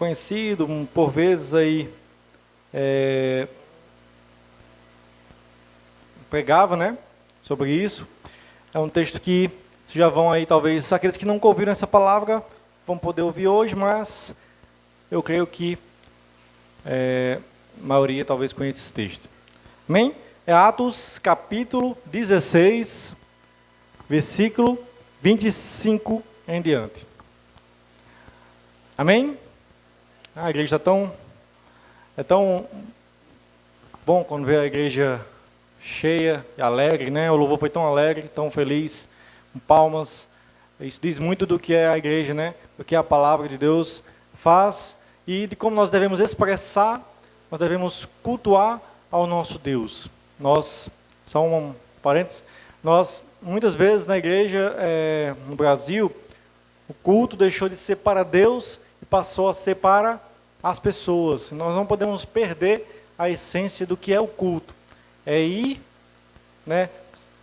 conhecido, por vezes aí pregava, né, sobre isso. É um texto que já vão aí, talvez, aqueles que nunca ouviram essa palavra vão poder ouvir hoje, mas eu creio que a maioria talvez conheça esse texto. Amém? É Atos capítulo 16, versículo 25 em diante. Amém? A igreja é tão bom quando vê a igreja cheia e alegre, né? O louvor foi tão alegre, tão feliz, com palmas. Isso diz muito do que é a igreja, né? Do que a palavra de Deus faz e de como nós devemos expressar, nós devemos cultuar ao nosso Deus. Nós, só um parênteses, nós muitas vezes na igreja, no Brasil, o culto deixou de ser para Deus e passou a ser para as pessoas. Nós não podemos perder a essência do que é o culto. É ir, né,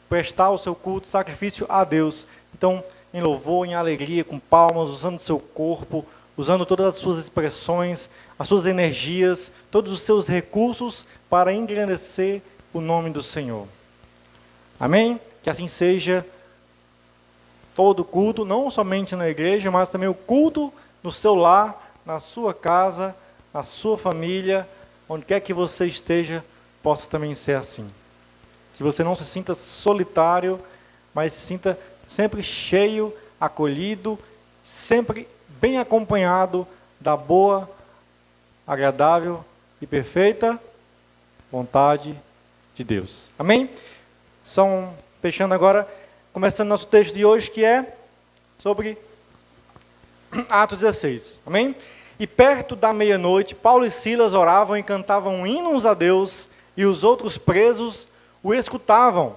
prestar o seu culto, sacrifício a Deus. Então, em louvor, em alegria, com palmas, usando seu corpo, usando todas as suas expressões, as suas energias, todos os seus recursos para engrandecer o nome do Senhor. Amém? Que assim seja todo culto, não somente na igreja, mas também o culto no seu lar, na sua casa, na sua família, onde quer que você esteja, possa também ser assim. Que você não se sinta solitário, mas se sinta sempre cheio, acolhido, sempre bem acompanhado da boa, agradável e perfeita vontade de Deus. Amém? Fechando agora, começando nosso texto de hoje, que é sobre Atos 16. Amém? E perto da meia-noite, Paulo e Silas oravam e cantavam hinos a Deus, e os outros presos o escutavam.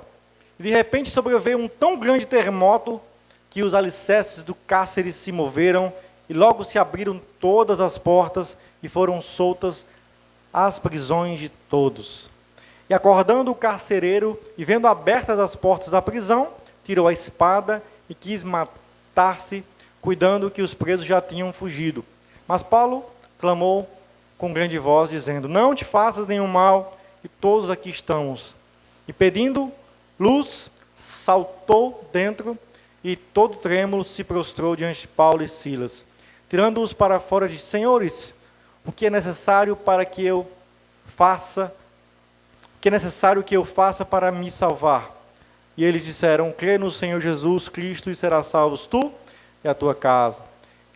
E de repente sobreveio um tão grande terremoto que os alicerces do cárcere se moveram, e logo se abriram todas as portas e foram soltas as prisões de todos. E acordando o carcereiro, e vendo abertas as portas da prisão, tirou a espada e quis matar-se, cuidando que os presos já tinham fugido. Mas Paulo clamou com grande voz, dizendo: não te faças nenhum mal, que todos aqui estamos. E pedindo luz, saltou dentro, e todo trêmulo se prostrou diante de Paulo e Silas. Tirando-os para fora, disse: senhores, o que é necessário que eu faça para me salvar? E eles disseram: crê no Senhor Jesus Cristo e serás salvos tu e a tua casa.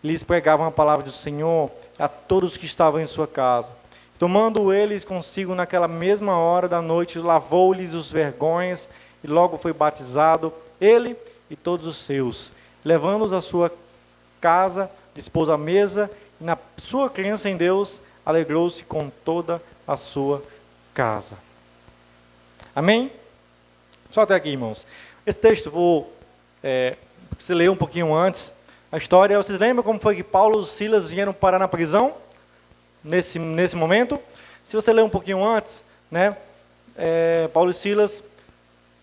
E lhes pregavam a palavra do Senhor a todos que estavam em sua casa. Tomando eles consigo naquela mesma hora da noite, lavou-lhes os vergonhas e logo foi batizado, ele e todos os seus. Levando-os à sua casa, dispôs a mesa e na sua crença em Deus, alegrou-se com toda a sua casa. Amém? Só até aqui, irmãos. Esse texto, você leu um pouquinho antes, a história, vocês lembram como foi que Paulo e Silas vieram parar na prisão? Nesse momento? Se você ler um pouquinho antes, né, Paulo e Silas,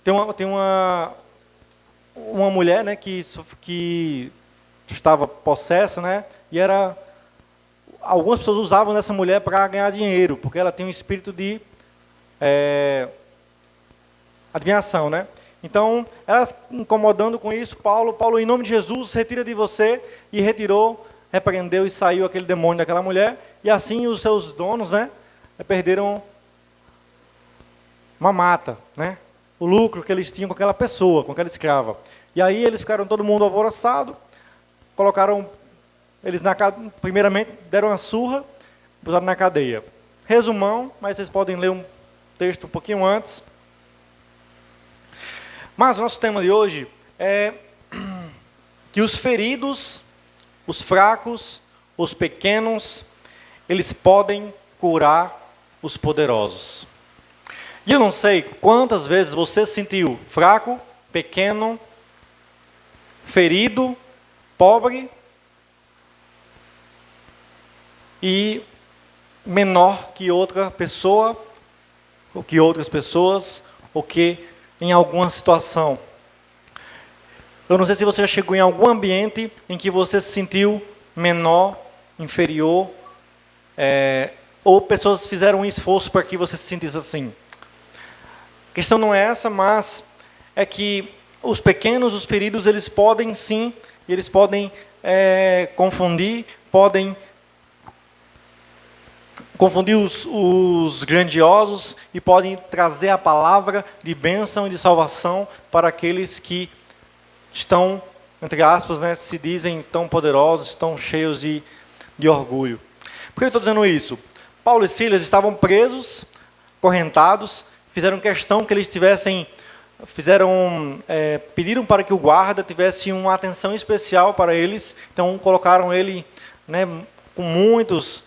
tem uma mulher, né, que estava possessa, né, e algumas pessoas usavam dessa mulher para ganhar dinheiro, porque ela tem um espírito de adivinhação, né? Então, ela incomodando com isso, Paulo, em nome de Jesus, retira de você, e retirou, repreendeu e saiu aquele demônio daquela mulher, e assim os seus donos, né, perderam uma mata, né, o lucro que eles tinham com aquela pessoa, com aquela escrava. E aí eles ficaram todo mundo alvoroçado, colocaram eles primeiramente deram uma surra, puseram na cadeia. Resumão, mas vocês podem ler um texto um pouquinho antes. Mas o nosso tema de hoje é que os feridos, os fracos, os pequenos, eles podem curar os poderosos. E eu não sei quantas vezes você se sentiu fraco, pequeno, ferido, pobre e menor que outra pessoa, ou que outras pessoas, ou que em alguma situação. Eu não sei se você já chegou em algum ambiente em que você se sentiu menor, inferior, ou pessoas fizeram um esforço para que você se sentisse assim. A questão não é essa, mas é que os pequenos, os feridos, eles podem sim, eles podem confundir os grandiosos e podem trazer a palavra de bênção e de salvação para aqueles que estão, entre aspas, né, se dizem tão poderosos, tão cheios de orgulho. Por que eu estou dizendo isso? Paulo e Silas estavam presos, correntados, fizeram questão que eles pediram para que o guarda tivesse uma atenção especial para eles, então colocaram ele, né, com muitos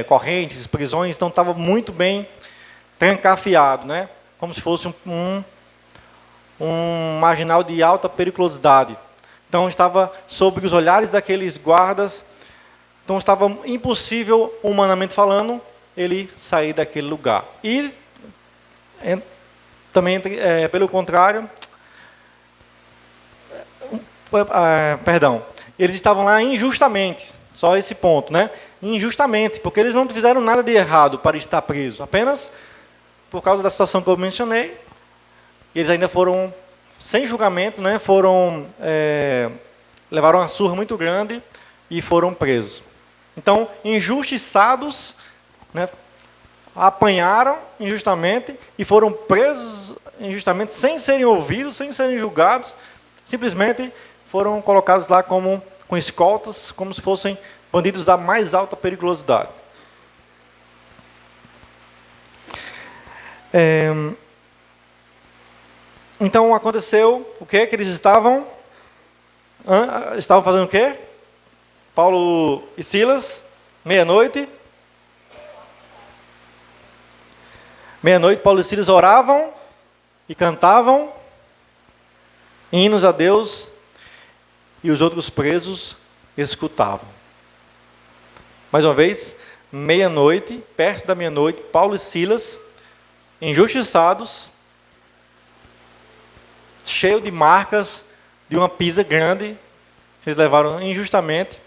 correntes, prisões, então estava muito bem trancafiado, né, como se fosse um marginal de alta periculosidade. Então estava sob os olhares daqueles guardas, então estava impossível, humanamente falando, ele sair daquele lugar. E também, pelo contrário, eles estavam lá injustamente, só esse ponto, né? Injustamente, porque eles não fizeram nada de errado para estar presos, apenas por causa da situação que eu mencionei, eles ainda foram sem julgamento, né? Levaram uma surra muito grande e foram presos. Então, injustiçados, né? Apanharam injustamente e foram presos injustamente, sem serem ouvidos, sem serem julgados, simplesmente foram colocados lá com escoltas, como se fossem bandidos da mais alta periculosidade. Então aconteceu o quê? Que eles estavam fazendo o quê? Paulo e Silas, meia-noite, Paulo e Silas oravam e cantavam hinos a Deus e os outros presos escutavam. Mais uma vez, meia-noite, perto da meia-noite, Paulo e Silas, injustiçados, cheios de marcas de uma pisa grande, que eles levaram injustamente,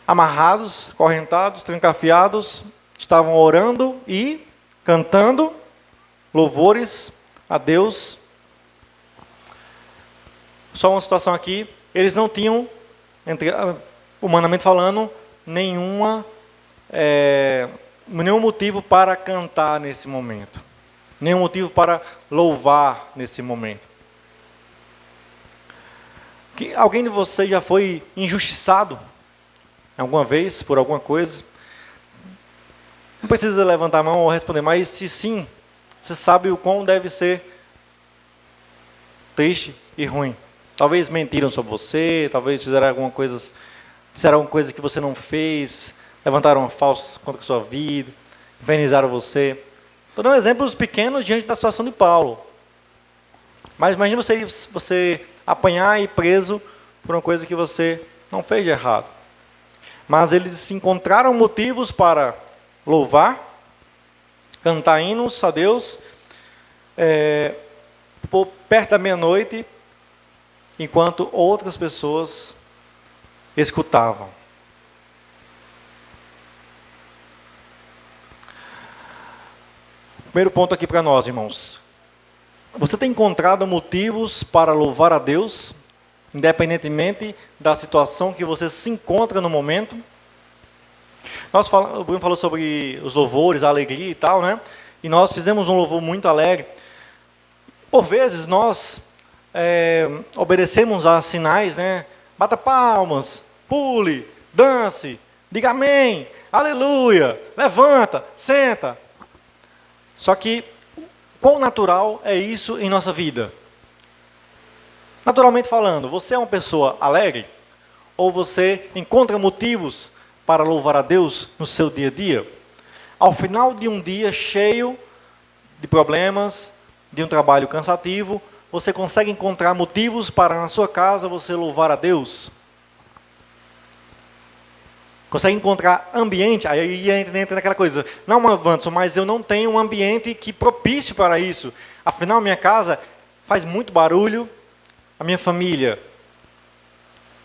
amarrados, acorrentados, trancafiados, estavam orando e cantando louvores a Deus. Só uma situação aqui, eles não tinham, humanamente falando, nenhum motivo para cantar nesse momento. Nenhum motivo para louvar nesse momento. Alguém de vocês já foi injustiçado alguma vez por alguma coisa? Não precisa levantar a mão ou responder, mas se sim, você sabe o quão deve ser triste e ruim. Talvez mentiram sobre você, talvez fizeram alguma coisa, disseram alguma coisa que você não fez, levantaram uma falsa contra a sua vida, infernizaram você. Estou dando exemplos pequenos diante da situação de Paulo. Mas imagine você apanhar e ir preso por uma coisa que você não fez de errado. Mas eles encontraram motivos para louvar, cantar hinos a Deus, por perto da meia-noite, enquanto outras pessoas escutavam. Primeiro ponto aqui para nós, irmãos. Você tem encontrado motivos para louvar a Deus, independentemente da situação que você se encontra no momento? O Bruno falou sobre os louvores, a alegria e tal, né? E nós fizemos um louvor muito alegre. Por vezes nós obedecemos a sinais, né? Bata palmas, pule, dance, diga amém, aleluia, levanta, senta. Só que, quão natural é isso em nossa vida? Naturalmente falando, você é uma pessoa alegre? Ou você encontra motivos para louvar a Deus no seu dia a dia? Ao final de um dia cheio de problemas, de um trabalho cansativo, você consegue encontrar motivos para na sua casa você louvar a Deus? Consegue encontrar ambiente? Aí entra naquela coisa, não, Wanderson, mas eu não tenho um ambiente que propício para isso. Afinal, minha casa faz muito barulho, a minha família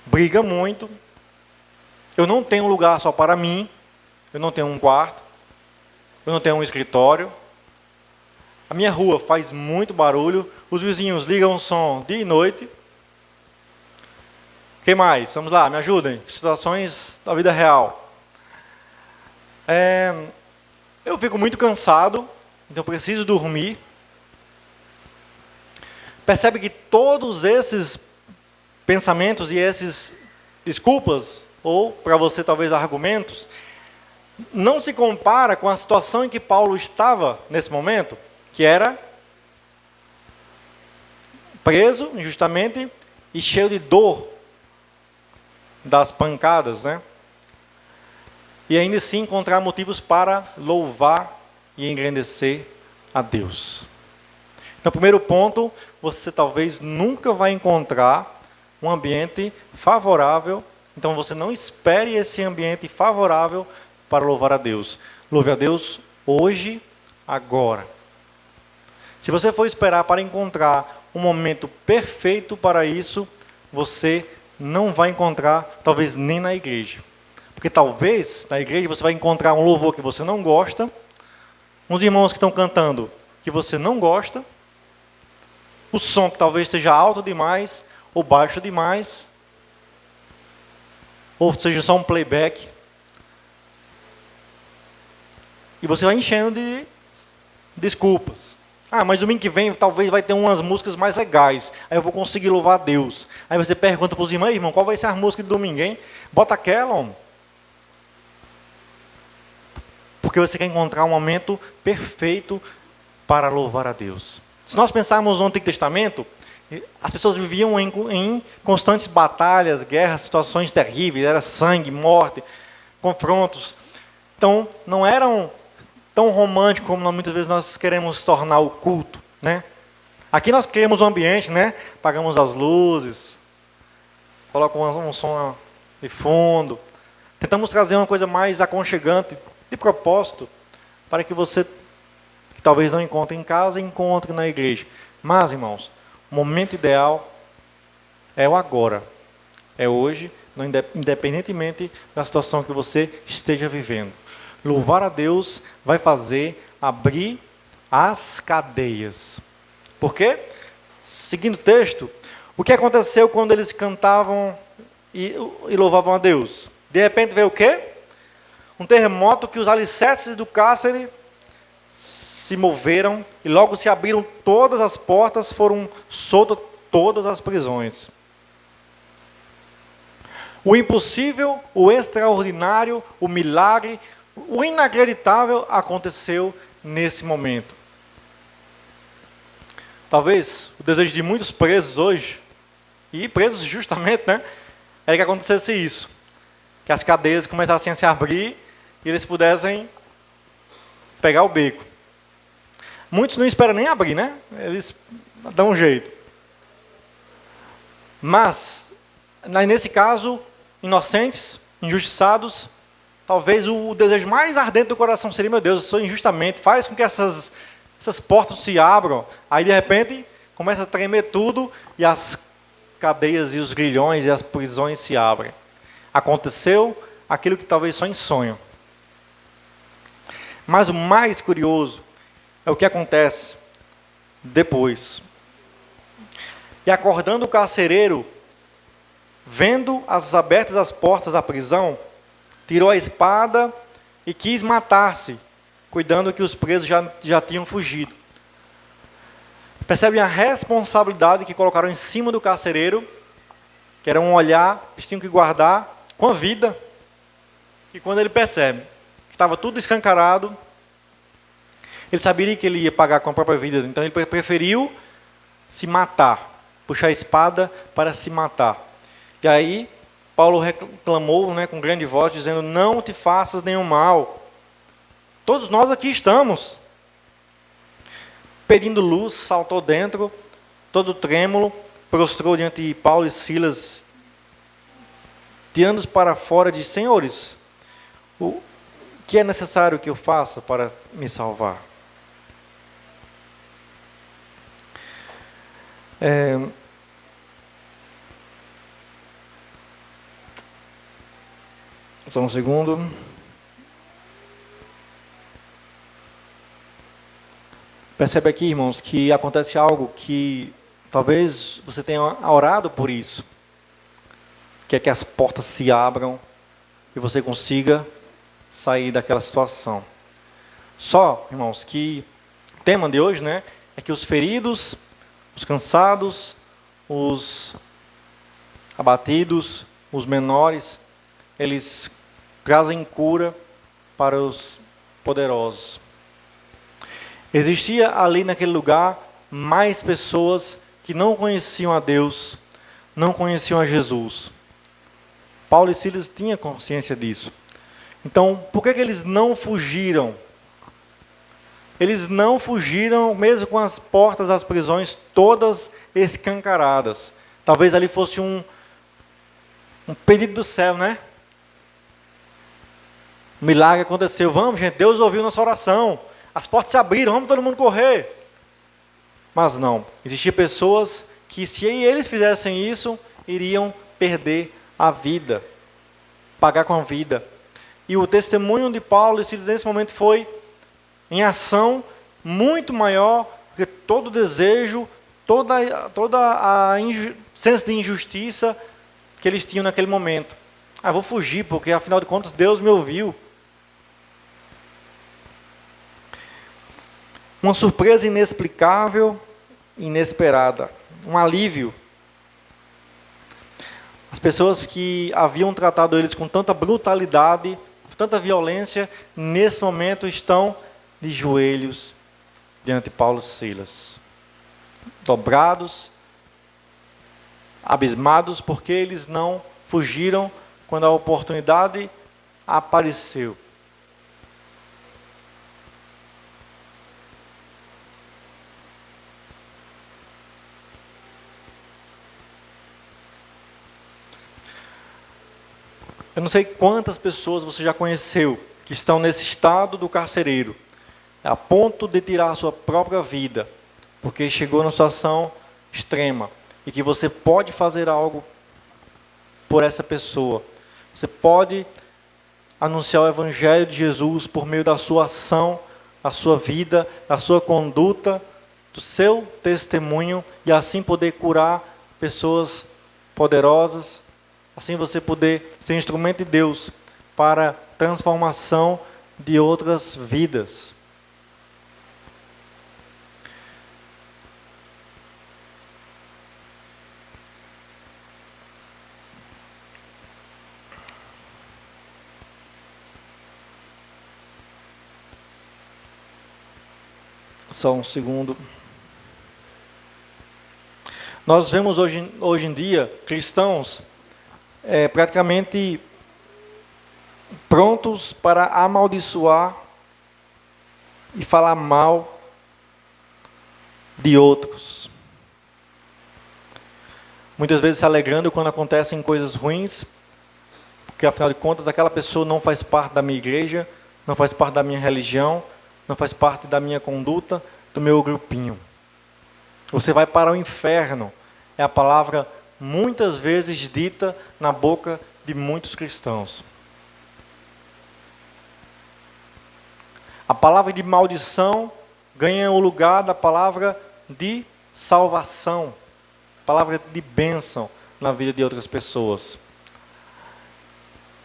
briga muito, Eu não tenho um lugar só para mim, eu não tenho um quarto, eu não tenho um escritório. A minha rua faz muito barulho, os vizinhos ligam o som dia e noite. O que mais? Vamos lá, me ajudem. Situações da vida real. Eu fico muito cansado, então preciso dormir. Percebe que todos esses pensamentos e essas desculpas, ou para você talvez argumentos, não se compara com a situação em que Paulo estava nesse momento, que era preso injustamente e cheio de dor das pancadas, né? E ainda assim encontrar motivos para louvar e engrandecer a Deus. Então, primeiro ponto, você talvez nunca vai encontrar um ambiente favorável. Então, você não espere esse ambiente favorável para louvar a Deus. Louve a Deus hoje, agora. Se você for esperar para encontrar um momento perfeito para isso, você não vai encontrar, talvez nem na igreja. Porque talvez na igreja você vai encontrar um louvor que você não gosta, uns irmãos que estão cantando que você não gosta, o som que talvez esteja alto demais ou baixo demais, ou seja só um playback. E você vai enchendo de desculpas. Mas domingo que vem talvez vai ter umas músicas mais legais. Aí eu vou conseguir louvar a Deus. Aí você pergunta para os irmãos, irmão, qual vai ser a música de domingo, hein? Bota aquela, homem. Porque você quer encontrar um momento perfeito para louvar a Deus. Se nós pensarmos no Antigo Testamento, as pessoas viviam em constantes batalhas, guerras, situações terríveis, era sangue, morte, confrontos. Então, não eram tão romântico como muitas vezes nós queremos tornar o culto, né? Aqui nós criamos um ambiente, né? Apagamos as luzes, colocamos um som de fundo, tentamos trazer uma coisa mais aconchegante, de propósito, para que você, que talvez não encontre em casa, encontre na igreja. Mas, irmãos, o momento ideal é o agora, é hoje, independentemente da situação que você esteja vivendo. Louvar a Deus vai fazer abrir as cadeias. Por quê? Seguindo o texto, o que aconteceu quando eles cantavam e louvavam a Deus? De repente veio o quê? Um terremoto que os alicerces do cárcere se moveram e logo se abriram todas as portas, foram soltas todas as prisões. O impossível, o extraordinário, o milagre, o inacreditável aconteceu nesse momento. Talvez o desejo de muitos presos hoje, e presos justamente, né, era que acontecesse isso. Que as cadeias começassem a se abrir e eles pudessem pegar o beco. Muitos não esperam nem abrir, né? Eles dão um jeito. Mas, nesse caso, inocentes, injustiçados, talvez o desejo mais ardente do coração seria, meu Deus, eu sou injustamente, faz com que essas portas se abram. Aí, de repente, começa a tremer tudo e as cadeias e os grilhões e as prisões se abrem. Aconteceu aquilo que talvez só em sonho. Mas o mais curioso é o que acontece depois. E acordando o carcereiro, vendo as abertas as portas da prisão, tirou a espada e quis matar-se, cuidando que os presos já tinham fugido. Percebem a responsabilidade que colocaram em cima do carcereiro, que era um olhar, eles tinham que guardar com a vida. E quando ele percebe que estava tudo escancarado, ele sabia que ele ia pagar com a própria vida, então ele preferiu se matar, puxar a espada para se matar. E aí, Paulo reclamou, né, com grande voz, dizendo, não te faças nenhum mal. Todos nós aqui estamos. Pedindo luz, saltou dentro, todo trêmulo, prostrou diante de Paulo e Silas, tirando-os para fora, disse, senhores, o que é necessário que eu faça para me salvar? Só um segundo. Percebe aqui, irmãos, que acontece algo que talvez você tenha orado por isso. Que é que as portas se abram e você consiga sair daquela situação. Só, irmãos, que o tema de hoje, né, é que os feridos, os cansados, os abatidos, os menores, eles trazem cura para os poderosos. Existia ali naquele lugar mais pessoas que não conheciam a Deus, não conheciam a Jesus. Paulo e Silas tinham consciência disso. Então, por que eles não fugiram? Eles não fugiram mesmo com as portas das prisões todas escancaradas. Talvez ali fosse um pedido do céu, né? Um milagre aconteceu. Vamos, gente, Deus ouviu nossa oração. As portas se abriram, vamos todo mundo correr. Mas não. Existiam pessoas que, se eles fizessem isso, iriam perder a vida. Pagar com a vida. E o testemunho de Paulo e Silas nesse momento foi em ação muito maior do que todo o desejo, toda a senso de injustiça que eles tinham naquele momento. Vou fugir, porque afinal de contas Deus me ouviu. Uma surpresa inexplicável, inesperada. Um alívio. As pessoas que haviam tratado eles com tanta brutalidade, com tanta violência, nesse momento estão de joelhos diante de Paulo e Silas. Dobrados, abismados, porque eles não fugiram quando a oportunidade apareceu. Eu não sei quantas pessoas você já conheceu que estão nesse estado do carcereiro, a ponto de tirar a sua própria vida, porque chegou numa situação extrema, e que você pode fazer algo por essa pessoa. Você pode anunciar o Evangelho de Jesus por meio da sua ação, da sua vida, da sua conduta, do seu testemunho, e assim poder curar pessoas poderosas, assim você poder ser instrumento de Deus para a transformação de outras vidas. Só um segundo. Nós vemos hoje em dia cristãos praticamente prontos para amaldiçoar e falar mal de outros. Muitas vezes se alegrando quando acontecem coisas ruins, porque afinal de contas aquela pessoa não faz parte da minha igreja, não faz parte da minha religião, não faz parte da minha conduta, do meu grupinho. Você vai para o inferno. É a palavra muitas vezes dita na boca de muitos cristãos. A palavra de maldição ganha o lugar da palavra de salvação, palavra de bênção na vida de outras pessoas.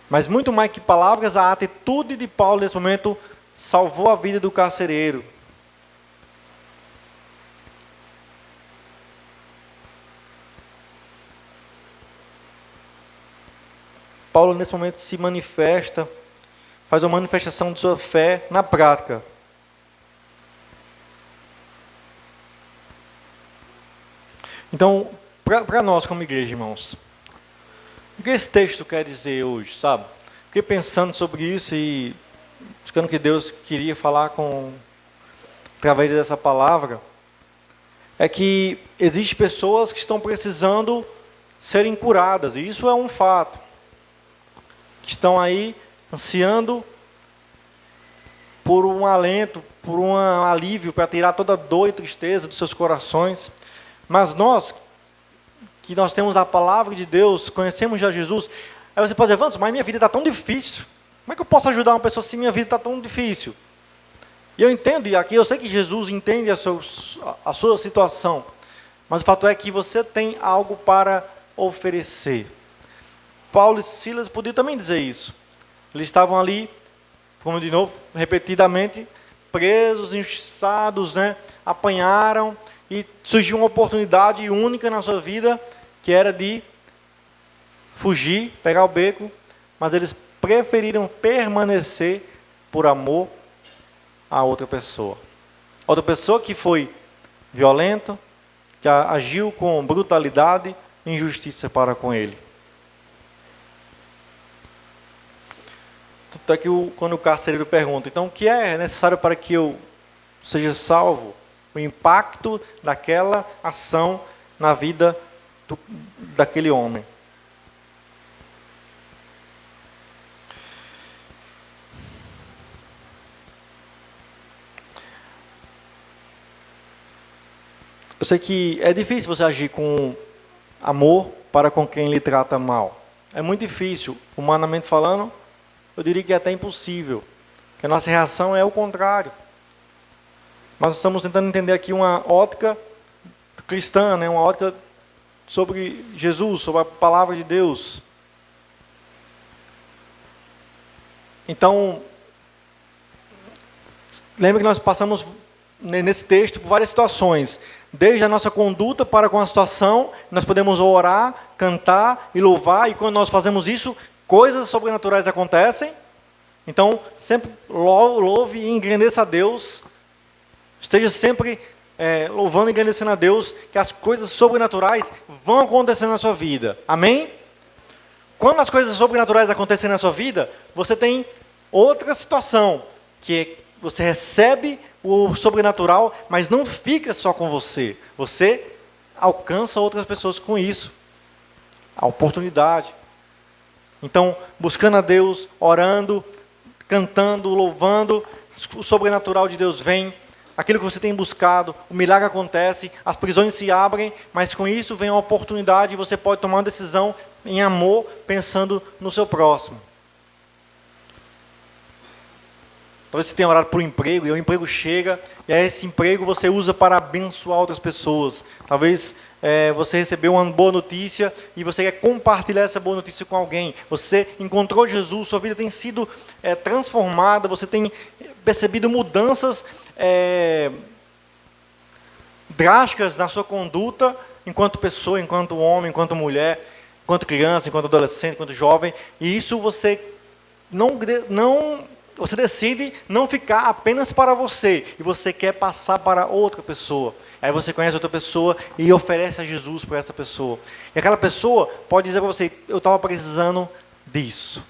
Mas muito mais que palavras, a atitude de Paulo nesse momento salvou a vida do carcereiro. Paulo nesse momento se manifesta, faz uma manifestação de sua fé na prática. Então, para nós como igreja, irmãos, o que esse texto quer dizer hoje, sabe? Fiquei pensando sobre isso e buscando o que Deus queria falar através dessa palavra, é que existem pessoas que estão precisando serem curadas, e isso é um fato. Que estão aí ansiando por um alento, por um alívio, para tirar toda a dor e tristeza dos seus corações. Mas nós, que nós temos a palavra de Deus, conhecemos já Jesus, Aí você pode dizer, Vantos, mas minha vida está tão difícil. Como é que eu posso ajudar uma pessoa se minha vida está tão difícil? E eu entendo, e aqui eu sei que Jesus entende a sua situação. Mas o fato é que você tem algo para oferecer. Paulo e Silas podiam também dizer isso. Eles estavam ali, como de novo, repetidamente, presos, injustiçados, né? Apanharam, e surgiu uma oportunidade única na sua vida, que era de fugir, pegar o beco, mas eles preferiram permanecer por amor a outra pessoa. Outra pessoa que foi violenta, que agiu com brutalidade e injustiça para com ele. Tanto é que quando o carcereiro pergunta, então o que é necessário para que eu seja salvo? O impacto daquela ação na vida daquele homem. Eu sei que é difícil você agir com amor para com quem lhe trata mal. É muito difícil, humanamente falando, eu diria que é até impossível. Porque a nossa reação é o contrário. Mas nós estamos tentando entender aqui uma ótica cristã, né? Uma ótica sobre Jesus, sobre a palavra de Deus. Então, lembra que nós passamos nesse texto por várias situações. Desde a nossa conduta para com a situação, nós podemos orar, cantar e louvar, e quando nós fazemos isso, coisas sobrenaturais acontecem. Então, sempre louve e engrandeça a Deus. Esteja sempre louvando e agradecendo a Deus, que as coisas sobrenaturais vão acontecer na sua vida. Amém? Quando as coisas sobrenaturais acontecem na sua vida, você tem outra situação, que é você recebe o sobrenatural, mas não fica só com você. Você alcança outras pessoas com isso. A oportunidade. Então, buscando a Deus, orando, cantando, louvando, o sobrenatural de Deus vem. Aquilo que você tem buscado, o milagre acontece, as prisões se abrem, mas com isso vem a oportunidade e você pode tomar uma decisão em amor, pensando no seu próximo. Talvez você tenha orado por um emprego, e o emprego chega, e aí esse emprego você usa para abençoar outras pessoas. Talvez você recebeu uma boa notícia, e você quer compartilhar essa boa notícia com alguém. Você encontrou Jesus, sua vida tem sido transformada, você tem percebido mudanças drásticas na sua conduta, enquanto pessoa, enquanto homem, enquanto mulher, enquanto criança, enquanto adolescente, enquanto jovem, e isso você você decide não ficar apenas para você, e você quer passar para outra pessoa. Aí você conhece outra pessoa e oferece a Jesus para essa pessoa. E aquela pessoa pode dizer para você, eu estava precisando disso.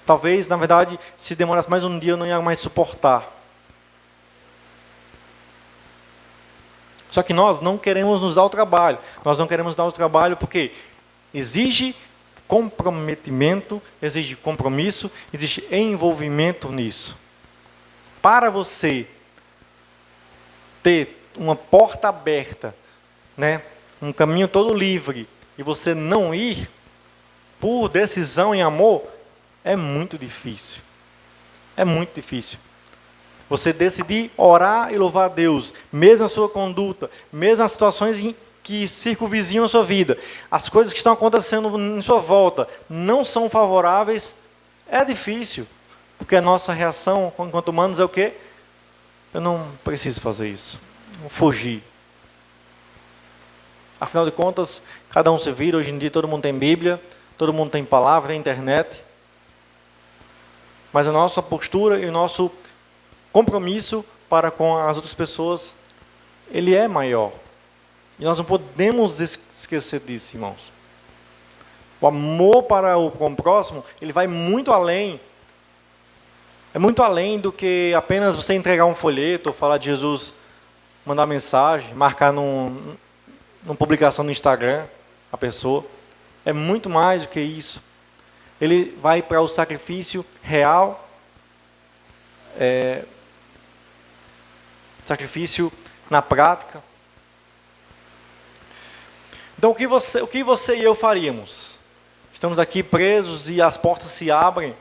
Talvez, na verdade, se demorasse mais um dia, eu não ia mais suportar. Só que nós não queremos nos dar o trabalho. Nós não queremos dar o trabalho porque exige comprometimento, exige compromisso, existe envolvimento nisso. Para você ter uma porta aberta, né, um caminho todo livre, e você não ir por decisão em amor, é muito difícil. É muito difícil. Você decidir orar e louvar a Deus, mesmo a sua conduta, mesmo as situações que circunvizinham a sua vida, as coisas que estão acontecendo em sua volta não são favoráveis, é difícil. Porque a nossa reação, enquanto humanos, é o quê? Eu não preciso fazer isso. Vou fugir. Afinal de contas, cada um se vira. Hoje em dia todo mundo tem Bíblia, todo mundo tem palavra, tem internet. Mas a nossa postura e o nosso compromisso para com as outras pessoas, ele é maior. E nós não podemos esquecer disso, irmãos. O amor para com o próximo, ele vai muito além. É muito além do que apenas você entregar um folheto, ou falar de Jesus, mandar mensagem, marcar numa publicação no Instagram, a pessoa. É muito mais do que isso. Ele vai para o sacrifício real, sacrifício na prática. Então, o que você e eu faríamos? Estamos aqui presos e as portas se abrem.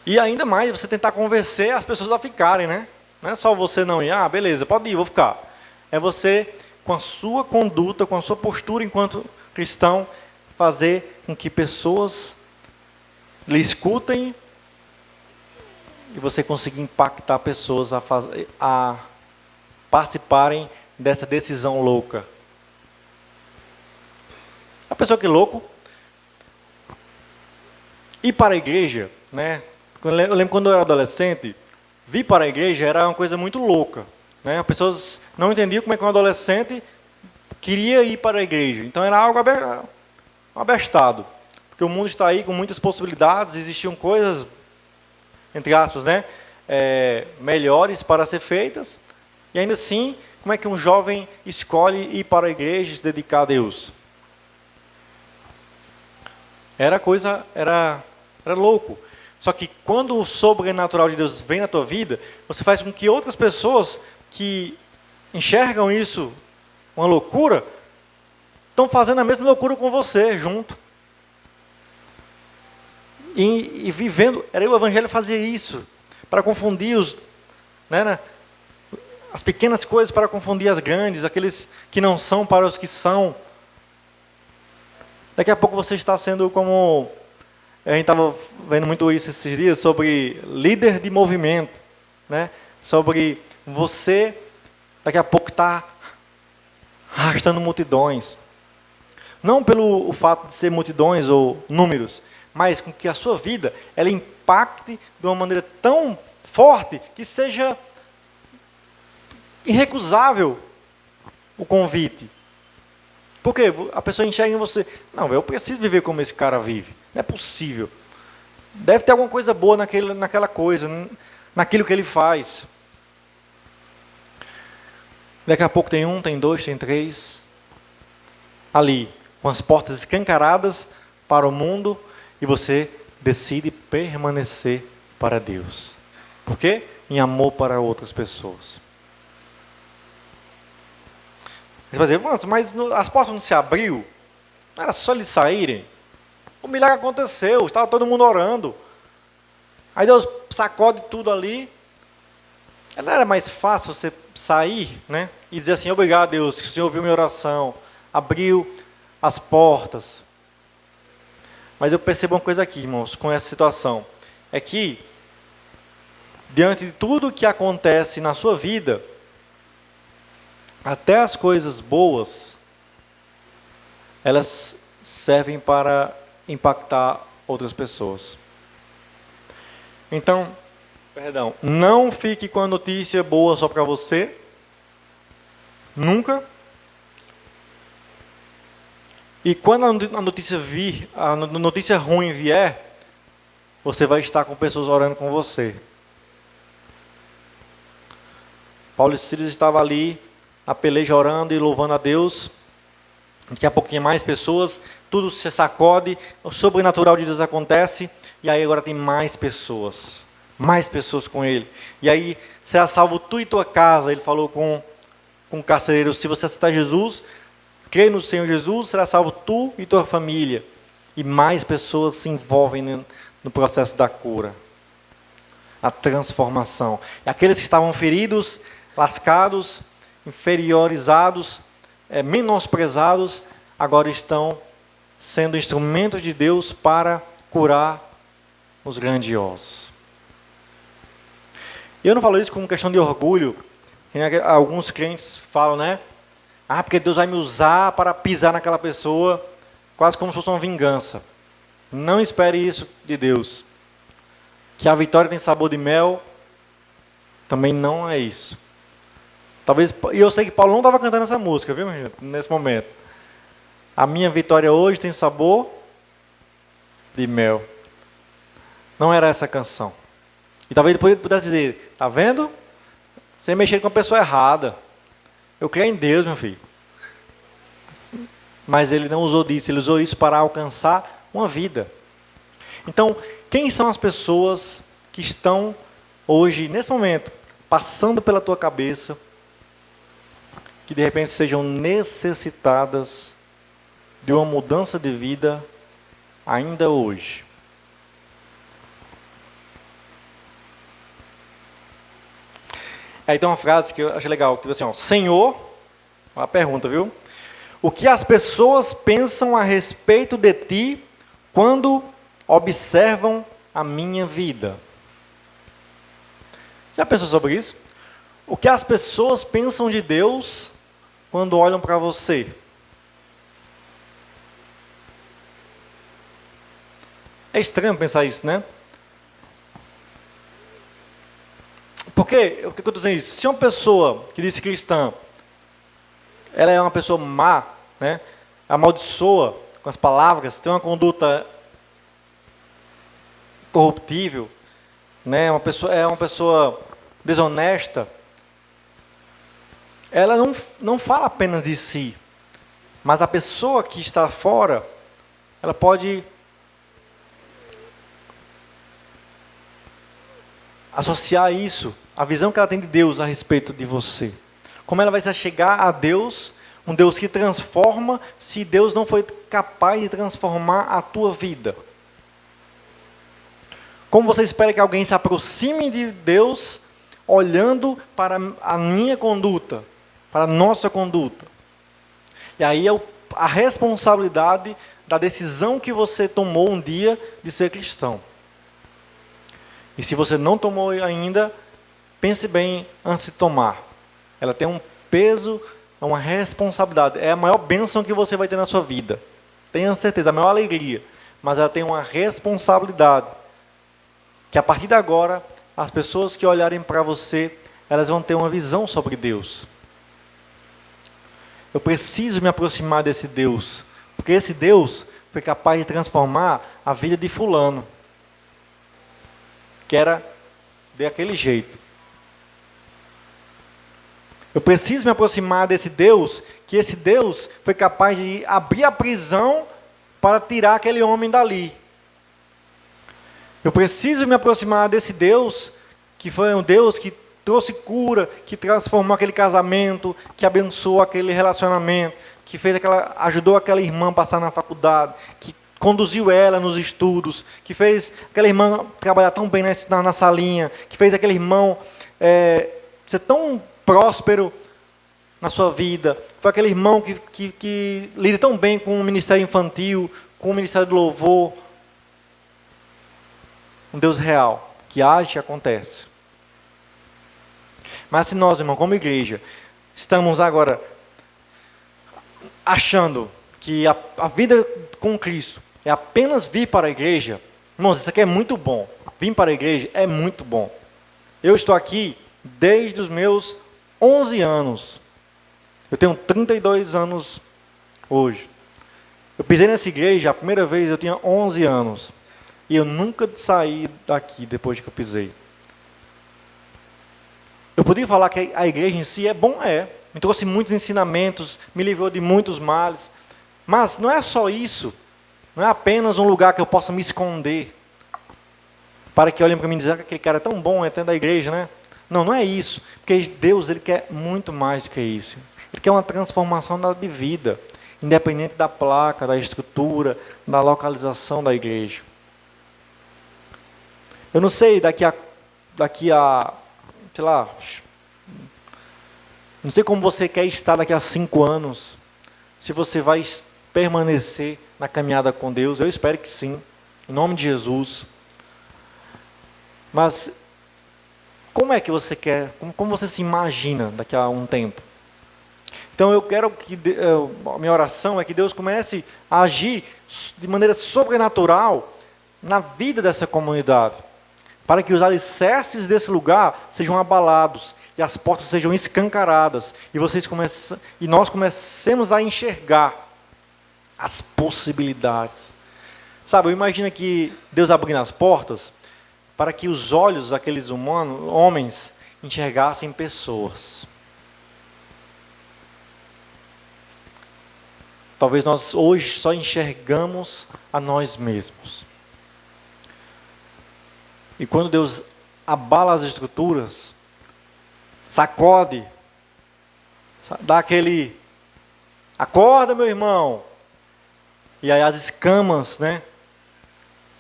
E ainda mais, você tentar convencer as pessoas a ficarem, né? Não é só você não ir, beleza, pode ir, vou ficar. É você, com a sua conduta, com a sua postura enquanto cristão, fazer com que pessoas lhe escutem e você conseguir impactar pessoas a participarem dessa decisão louca. A pessoa que é louco, ir para a igreja, né? Eu lembro quando eu era adolescente, vir para a igreja era uma coisa muito louca, né? As pessoas não entendiam como é que um adolescente queria ir para a igreja. Então era algo abestado. Porque o mundo está aí com muitas possibilidades, existiam coisas, entre aspas, né? Melhores para ser feitas. E ainda assim, como é que um jovem escolhe ir para a igreja e se dedicar a Deus? Era louco. Só que quando o sobrenatural de Deus vem na tua vida, você faz com que outras pessoas que enxergam isso uma loucura, estão fazendo a mesma loucura com você, junto. E vivendo, o Evangelho fazia isso, para confundir as pequenas coisas para confundir as grandes, aqueles que não são para os que são. Daqui a pouco você está sendo como... A gente estava vendo muito isso esses dias, sobre líder de movimento, né? Sobre você, daqui a pouco está arrastando multidões. Não pelo fato de ser multidões ou números, mas com que a sua vida ela impacte de uma maneira tão forte que seja irrecusável o convite. Porque a pessoa enxerga em você, não, eu preciso viver como esse cara vive. Não é possível. Deve ter alguma coisa boa naquela coisa, naquilo que ele faz. Daqui a pouco tem um, tem dois, tem três. Ali, com as portas escancaradas para o mundo, e você decide permanecer para Deus. Por quê? Em amor para outras pessoas. Você vai dizer, mas as portas não se abriu? Não era só eles saírem? O milagre aconteceu, estava todo mundo orando. Aí Deus sacode tudo ali. Não era mais fácil você sair, né? E dizer assim, obrigado Deus, que o Senhor ouviu minha oração, abriu as portas. Mas eu percebo uma coisa aqui, irmãos, com essa situação. É que, diante de tudo que acontece na sua vida, até as coisas boas, elas servem para impactar outras pessoas. Então, não fique com a notícia boa só para você. Nunca. E quando a notícia ruim vier, você vai estar com pessoas orando com você. Paulo e Silas estavam ali, na peleja, orando e louvando a Deus. Daqui a pouquinho mais pessoas, tudo se sacode, o sobrenatural de Deus acontece, e aí agora tem mais pessoas com ele. E aí, será salvo tu e tua casa, ele falou com o carcereiro, se você aceitar Jesus, crê no Senhor Jesus, será salvo tu e tua família. E mais pessoas se envolvem no processo da cura, a transformação. E aqueles que estavam feridos, lascados, inferiorizados, menosprezados, agora estão sendo instrumentos de Deus para curar os grandiosos. Eu não falo isso como questão de orgulho, que alguns crentes falam, né? Porque Deus vai me usar para pisar naquela pessoa, quase como se fosse uma vingança. Não espere isso de Deus. Que a vitória tem sabor de mel, também não é isso. Talvez, e eu sei que Paulo não estava cantando essa música, viu, gente, nesse momento. A minha vitória hoje tem sabor de mel. Não era essa a canção. E talvez ele pudesse dizer, tá vendo? Você mexeu com a pessoa errada. Eu creio em Deus, meu filho. Mas ele não usou disso, ele usou isso para alcançar uma vida. Então, quem são as pessoas que estão hoje, nesse momento, passando pela tua cabeça, que de repente sejam necessitadas de uma mudança de vida ainda hoje? Aí tem uma frase que eu achei legal, que diz assim, ó, Senhor, uma pergunta, viu? O que as pessoas pensam a respeito de ti quando observam a minha vida? Já pensou sobre isso? O que as pessoas pensam de Deus quando olham para você? É estranho pensar isso, né? Por que eu estou dizendo isso? Se uma pessoa que diz cristã, ela é uma pessoa má, né? Amaldiçoa com as palavras, tem uma conduta corruptível, né? É uma pessoa desonesta, ela não fala apenas de si, mas a pessoa que está fora, ela pode associar isso, a visão que ela tem de Deus a respeito de você. Como ela vai se chegar a Deus, um Deus que transforma, se Deus não foi capaz de transformar a tua vida? Como você espera que alguém se aproxime de Deus olhando para a minha conduta, para a nossa conduta? E aí é a responsabilidade da decisão que você tomou um dia de ser cristão. E se você não tomou ainda, pense bem antes de tomar. Ela tem um peso, uma responsabilidade. É a maior bênção que você vai ter na sua vida. Tenha certeza, a maior alegria. Mas ela tem uma responsabilidade. Que a partir de agora, as pessoas que olharem para você, elas vão ter uma visão sobre Deus. Eu preciso me aproximar desse Deus. Porque esse Deus foi capaz de transformar a vida de fulano. Que era daquele jeito. Eu preciso me aproximar desse Deus, que esse Deus foi capaz de abrir a prisão para tirar aquele homem dali. Eu preciso me aproximar desse Deus, que foi um Deus que trouxe cura, que transformou aquele casamento, que abençoou aquele relacionamento, que ajudou aquela irmã a passar na faculdade, que conduziu ela nos estudos, que fez aquela irmã trabalhar tão bem na salinha, que fez aquele irmão ser tão próspero na sua vida. Foi aquele irmão que lida tão bem com o ministério infantil, com o ministério do louvor. Um Deus real, que age e acontece. Mas se nós, irmão, como igreja, estamos agora achando que a vida com Cristo é apenas vir para a igreja, irmãos, isso aqui é muito bom. Vir para a igreja é muito bom. Eu estou aqui desde os meus 11 anos. Eu tenho 32 anos hoje. Eu pisei nessa igreja, a primeira vez eu tinha 11 anos. E eu nunca saí daqui depois que eu pisei. Eu poderia falar que a igreja em si é bom, me trouxe muitos ensinamentos, me livrou de muitos males. Mas não é só isso. Não é apenas um lugar que eu possa me esconder. Para que olhem para mim e dizem que aquele cara é tão bom, é até da igreja, né? Não é isso. Porque Deus, Ele quer muito mais do que isso. Ele quer uma transformação de vida. Independente da placa, da estrutura, da localização da igreja. Eu não sei, daqui a, sei lá, não sei como você quer estar daqui a 5 anos. Se você vai permanecer na caminhada com Deus, eu espero que sim, em nome de Jesus. Mas como é que você quer, como você se imagina daqui a um tempo? Então eu quero que, a minha oração é que Deus comece a agir de maneira sobrenatural na vida dessa comunidade, para que os alicerces desse lugar sejam abalados e as portas sejam escancaradas e nós comecemos a enxergar as possibilidades. Sabe, eu imagino que Deus abrindo as portas para que os olhos daqueles homens enxergassem pessoas. Talvez nós hoje só enxergamos a nós mesmos. E quando Deus abala as estruturas, sacode, dá aquele, acorda meu irmão, e aí as escamas, né,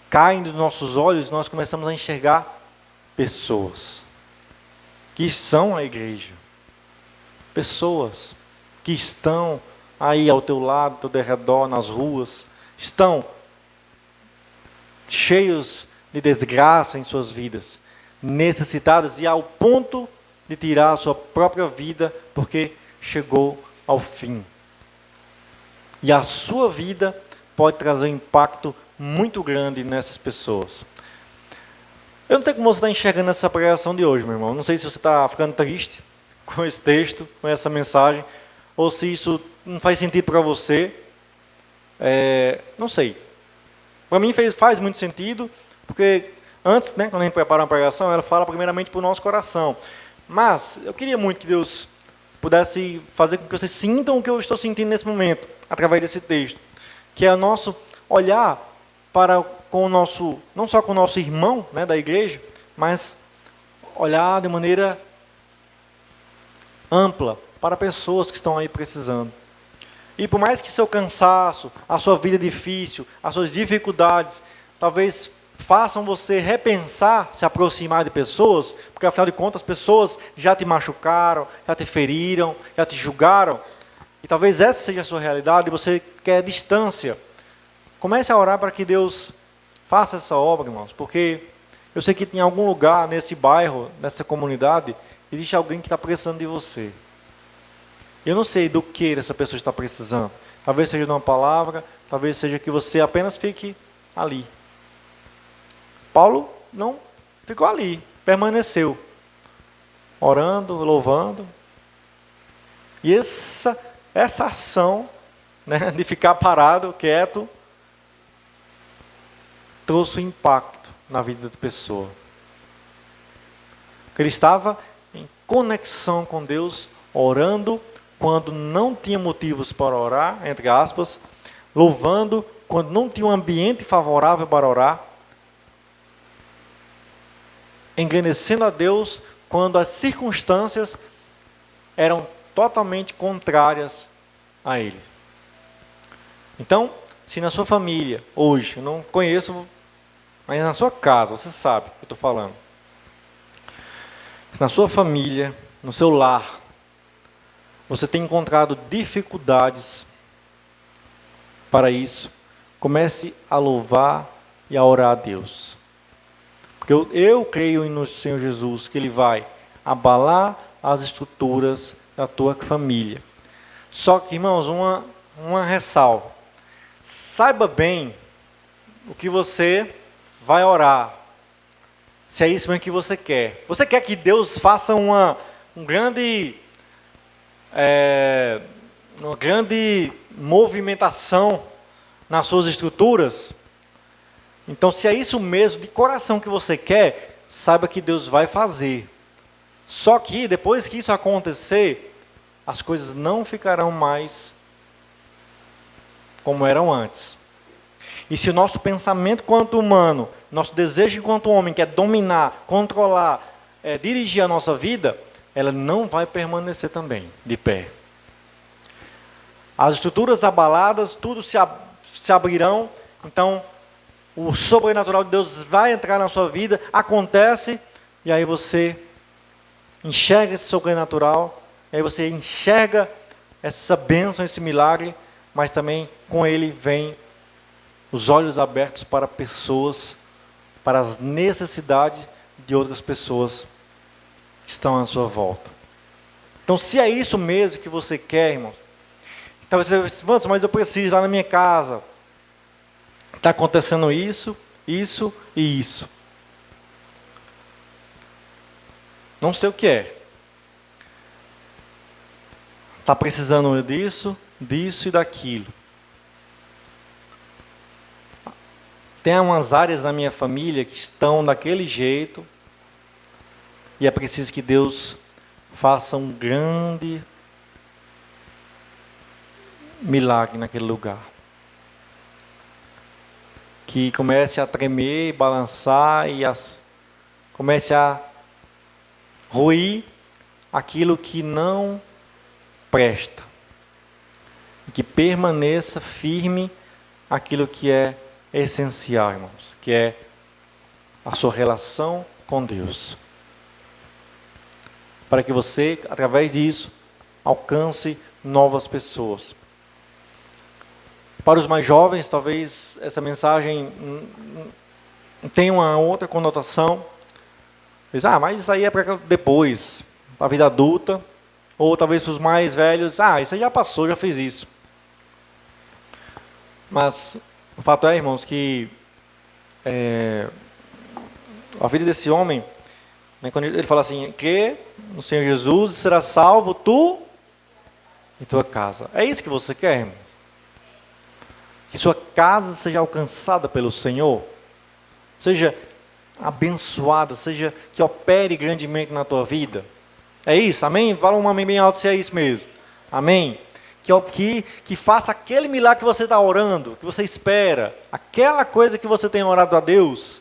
caem dos nossos olhos, nós começamos a enxergar pessoas que são a igreja. Pessoas que estão aí ao teu lado, ao teu derredor, nas ruas, estão cheios de desgraça em suas vidas, necessitadas e ao ponto de tirar a sua própria vida, porque chegou ao fim. E a sua vida pode trazer um impacto muito grande nessas pessoas. Eu não sei como você está enxergando essa pregação de hoje, meu irmão. Não sei se você está ficando triste com esse texto, com essa mensagem, ou se isso não faz sentido para você. Não sei. Para mim faz muito sentido, porque antes, né, quando a gente prepara uma pregação, ela fala primeiramente para o nosso coração. Mas eu queria muito que Deus pudesse fazer com que vocês sintam o que eu estou sentindo nesse momento, através desse texto, que é o nosso olhar para com o nosso, não só com o nosso irmão, né, da igreja, mas olhar de maneira ampla para pessoas que estão aí precisando. E por mais que seu cansaço, a sua vida difícil, as suas dificuldades, talvez façam você repensar, se aproximar de pessoas, porque afinal de contas as pessoas já te machucaram, já te feriram, já te julgaram, e talvez essa seja a sua realidade, e você quer distância. Comece a orar para que Deus faça essa obra, irmãos, porque eu sei que em algum lugar, nesse bairro, nessa comunidade, existe alguém que está precisando de você. Eu não sei do que essa pessoa está precisando. Talvez seja de uma palavra, talvez seja que você apenas fique ali. Paulo não ficou ali, permaneceu, orando, louvando. E essa ação, né, de ficar parado, quieto, trouxe um impacto na vida da pessoa. Porque ele estava em conexão com Deus, orando quando não tinha motivos para orar, entre aspas, louvando quando não tinha um ambiente favorável para orar, engrandecendo a Deus quando as circunstâncias eram totalmente contrárias a Ele. Então, se na sua família, hoje, eu não conheço, mas na sua casa, você sabe o que eu estou falando. Se na sua família, no seu lar, você tem encontrado dificuldades para isso, comece a louvar e a orar a Deus. Porque eu creio no Senhor Jesus, que Ele vai abalar as estruturas da tua família. Só que, irmãos, uma ressalva. Saiba bem o que você vai orar. Se é isso mesmo que você quer. Você quer que Deus faça uma grande movimentação nas suas estruturas? Então, se é isso mesmo, de coração que você quer, saiba que Deus vai fazer. Só que, depois que isso acontecer, as coisas não ficarão mais como eram antes. E se o nosso pensamento quanto humano, nosso desejo enquanto homem, que é dominar, controlar, dirigir a nossa vida, ela não vai permanecer também de pé. As estruturas abaladas, tudo se abrirão, então o sobrenatural de Deus vai entrar na sua vida, acontece, e aí você enxerga esse sobrenatural, e aí você enxerga essa bênção, esse milagre, mas também com ele vem os olhos abertos para pessoas, para as necessidades de outras pessoas que estão à sua volta. Então, se é isso mesmo que você quer, irmãos, talvez você diga, mas eu preciso lá na minha casa. Está acontecendo isso, isso e isso. Não sei o que é. Está precisando disso, disso e daquilo. Tem umas áreas da minha família que estão daquele jeito e é preciso que Deus faça um grande milagre naquele lugar. Que comece a tremer, balançar e comece a ruir aquilo que não presta. Que permaneça firme aquilo que é essencial, irmãos, que é a sua relação com Deus. Para que você, através disso, alcance novas pessoas. Para os mais jovens, talvez essa mensagem tenha uma outra conotação. Diz, mas isso aí é para depois, para a vida adulta. Ou talvez para os mais velhos, isso aí já passou, já fiz isso. Mas o fato é, irmãos, que a vida desse homem, né, quando ele fala assim, crê no Senhor Jesus e será salvo tu e tua casa. É isso que você quer, irmão? Que sua casa seja alcançada pelo Senhor, seja abençoada, seja que opere grandemente na tua vida. É isso, amém? Fala um amém bem alto se é isso mesmo. Amém? Que faça aquele milagre que você está orando, que você espera, aquela coisa que você tem orado a Deus.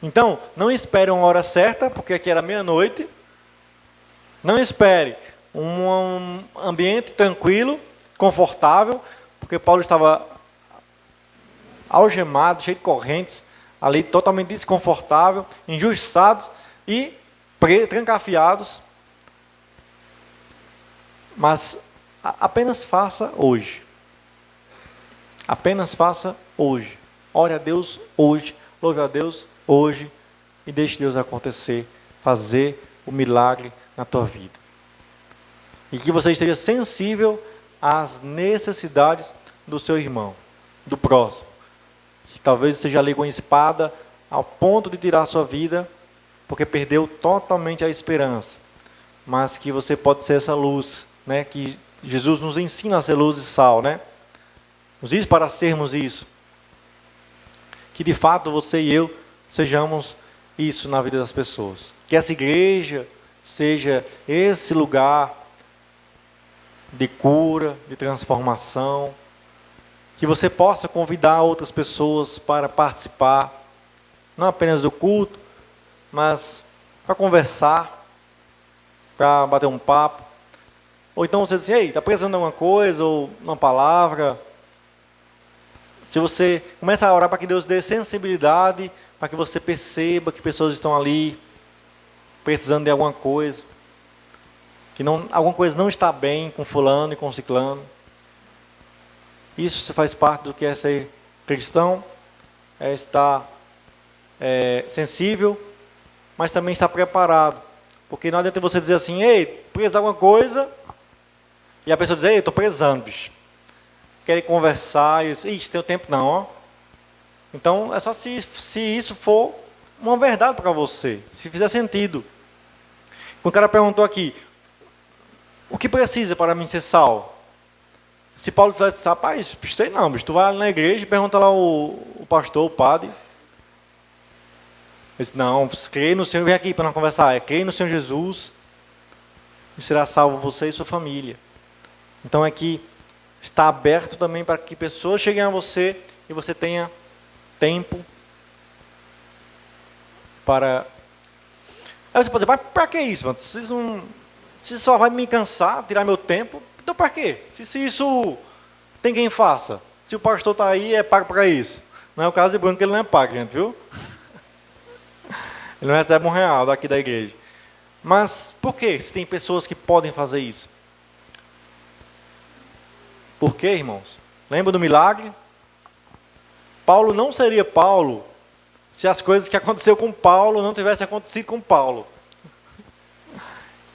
Então, não espere uma hora certa, porque aqui era meia-noite. Não espere um ambiente tranquilo, confortável, porque Paulo estava algemado, cheio de correntes, ali totalmente desconfortável, injustiçados e trancafiados. Mas apenas faça hoje. Apenas faça hoje. Ore a Deus hoje, louve a Deus hoje e deixe Deus acontecer, fazer o milagre na tua vida. E que você esteja sensível às necessidades do seu irmão, do próximo. Que talvez esteja ali com a espada ao ponto de tirar a sua vida, porque perdeu totalmente a esperança. Mas que você pode ser essa luz, né? Que Jesus nos ensina a ser luz e sal, né? Nos diz para sermos isso. Que de fato você e eu sejamos isso na vida das pessoas. Que essa igreja seja esse lugar de cura, de transformação. Que você possa convidar outras pessoas para participar, não apenas do culto, mas para conversar, para bater um papo. Ou então você diz assim, está precisando de alguma coisa, ou uma palavra. Se você começa a orar para que Deus dê sensibilidade, para que você perceba que pessoas estão ali precisando de alguma coisa, que alguma coisa não está bem com fulano e com ciclano. Isso faz parte do que é ser cristão, é estar sensível, mas também estar preparado. Porque não adianta você dizer assim, precisa de alguma coisa, e a pessoa diz, estou precisando, bicho. Querem conversar, e diz, tem tempo não, ó. Então, é só se isso for uma verdade para você, se fizer sentido. O cara perguntou aqui, o que precisa para mim ser salvo? Se Paulo tivesse, rapaz, sei não, bicho, tu vai na igreja e pergunta lá o pastor, o padre. Ele disse, não, creia no Senhor, vem aqui para nós conversar. Creia no Senhor Jesus e será salvo você e sua família. Então aqui está aberto também para que pessoas cheguem a você e você tenha tempo para... Aí você pode dizer, mas para que isso, mano? Se só vai me cansar, tirar meu tempo, então para quê? Se isso tem quem faça. Se o pastor está aí, é pago para isso. Não é o caso de Bruno, que ele não é pago, gente, viu? Ele não recebe R$1 daqui da igreja. Mas por que se tem pessoas que podem fazer isso? Por quê, irmãos? Lembra do milagre? Paulo não seria Paulo se as coisas que aconteceu com Paulo não tivessem acontecido com Paulo.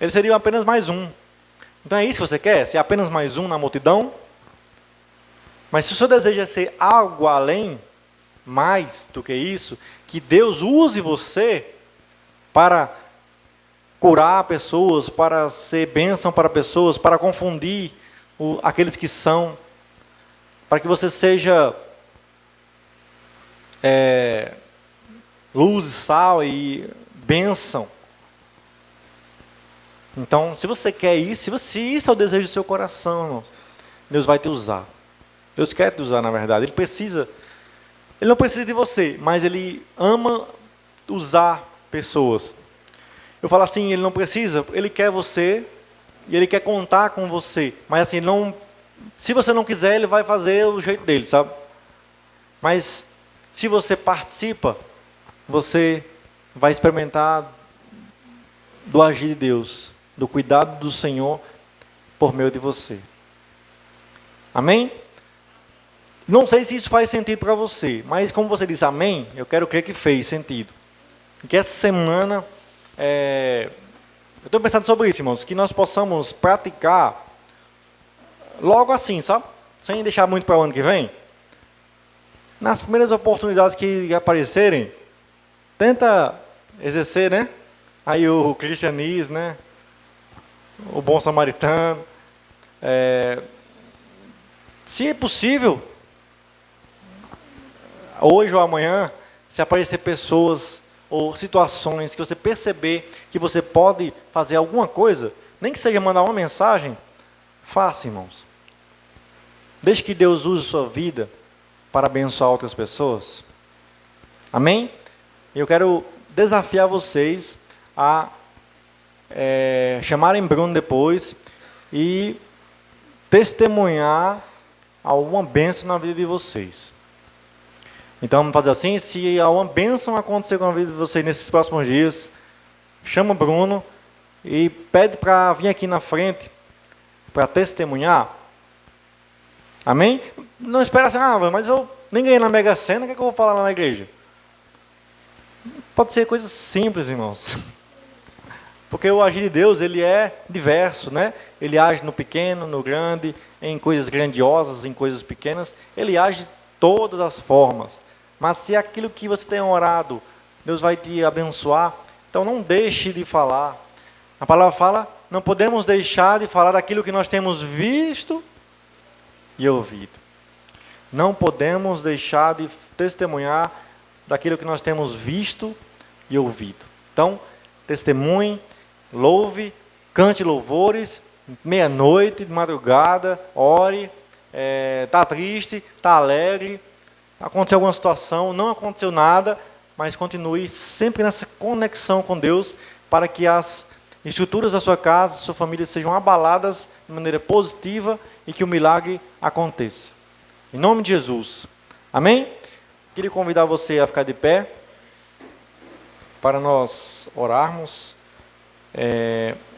Ele seria apenas mais um. Então é isso que você quer? Ser apenas mais um na multidão? Mas se o seu desejo é ser algo além, mais do que isso, que Deus use você para curar pessoas, para ser bênção para pessoas, para confundir aqueles que são, para que você seja luz, sal e bênção. Então, se você quer isso, se isso é o desejo do seu coração, irmãos, Deus vai te usar. Deus quer te usar, na verdade. Ele não precisa de você, mas Ele ama usar pessoas. Eu falo assim, Ele não precisa, Ele quer você e Ele quer contar com você. Mas assim, se você não quiser, Ele vai fazer o jeito dele, sabe? Mas se você participa, você vai experimentar do agir de Deus, do cuidado do Senhor por meio de você. Amém? Não sei se isso faz sentido para você, mas como você disse amém, eu quero crer que fez sentido. E que essa semana, eu estou pensando sobre isso, irmãos, que nós possamos praticar logo assim, sabe? Sem deixar muito para o ano que vem. Nas primeiras oportunidades que aparecerem, tenta exercer, né? Aí o cristianismo, né? O bom samaritano. Se é possível, hoje ou amanhã, se aparecer pessoas ou situações que você perceber que você pode fazer alguma coisa, nem que seja mandar uma mensagem, faça, irmãos. Deixe que Deus use sua vida para abençoar outras pessoas. Amém? Eu quero desafiar vocês a chamarem Bruno depois e testemunhar alguma bênção na vida de vocês. Então vamos fazer assim, se alguma bênção acontecer com a vida de vocês nesses próximos dias, chama o Bruno e pede para vir aqui na frente para testemunhar. Amém? Não espera assim, mas eu nem ganhei na Mega Sena, o que é que eu vou falar lá na igreja? Pode ser coisas simples, irmãos. Porque o agir de Deus, ele é diverso, né? Ele age no pequeno, no grande, em coisas grandiosas, em coisas pequenas. Ele age de todas as formas. Mas se aquilo que você tem orado, Deus vai te abençoar, então não deixe de falar. A palavra fala, não podemos deixar de falar daquilo que nós temos visto e ouvido. Não podemos deixar de testemunhar daquilo que nós temos visto e ouvido. Então, testemunhe, louve, cante louvores, meia-noite, de madrugada, ore, está triste, está alegre, aconteceu alguma situação, não aconteceu nada, mas continue sempre nessa conexão com Deus, para que as estruturas da sua casa, sua família sejam abaladas de maneira positiva e que o milagre aconteça. Em nome de Jesus. Amém? Queria convidar você a ficar de pé para nós orarmos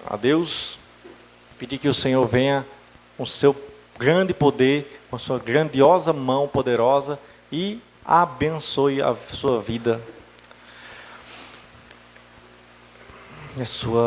a Deus, pedir que o Senhor venha com o seu grande poder, com a sua grandiosa mão poderosa e abençoe a sua vida e a sua